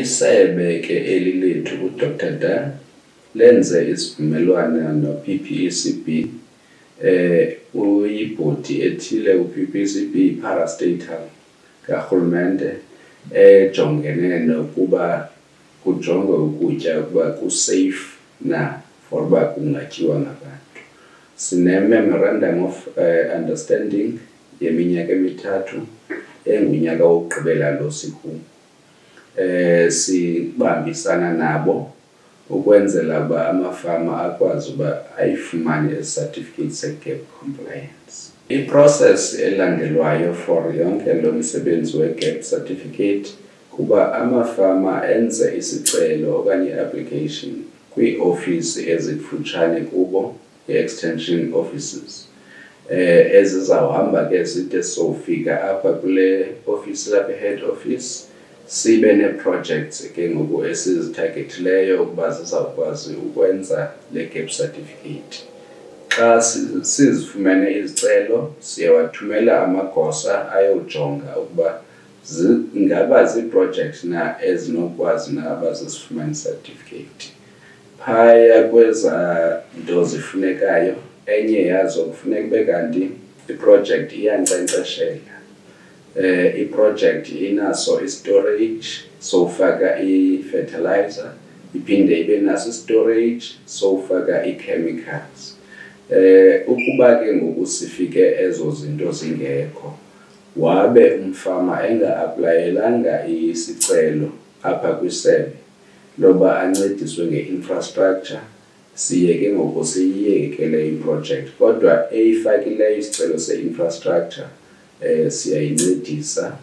iSebe ke elilethu uDRDAR lenze isivumelwano no-PPECB uyibhodi ethile u-PPECB parastatal karhulumente ejongene nokuba kujongwe ukutya ukuba kusafe na for uba kungatyiwa ngabantu. Sine-memorandum of understanding yeminyaka emithathu engunyaka wokugqibela lo sikuwo. Sibambisana nabo ukwenzela uba amafama akwazi uba ayifumane certificate se-G.A.P compliance. I-process elandelwayo for yonke lo msebenzi we-G.A.P Certificate kuba amafama enze isicelo okanye i-application kwii-ofisi ezikufutshane kubo, i-extension offices, ezizawuhamba ke zide sofika apha kule office lapha head office, sibe ne-projects ke ngoku esizithagethileyo ukuba zizawukwazi ukwenza le G.A.P Certificate. Xa sizifumene izicelo siyawathumela amagosa ayojonga ukuba ingaba zii-projects na ezinokwazi na abazisifumane certificate. Phaya kweza nto zifunekayo, enye yazo kufuneka ube kanti i-project iyankcenkceshela. I-project inaso i-storage sofaka i-fertilizer, iphinde ibe naso i-storage sofaka i-chemicals. Ukuba ke ngoku sifike ezo zinto zingekho, wabe umfama enga-aplayelanga isicelo apha kwiSebe loba ancediswe nge-infrastructure, siye ke ngoku siyiyekele i-project. Kodwa eyifakileyo isicelo se-infrastructure siyayincedisa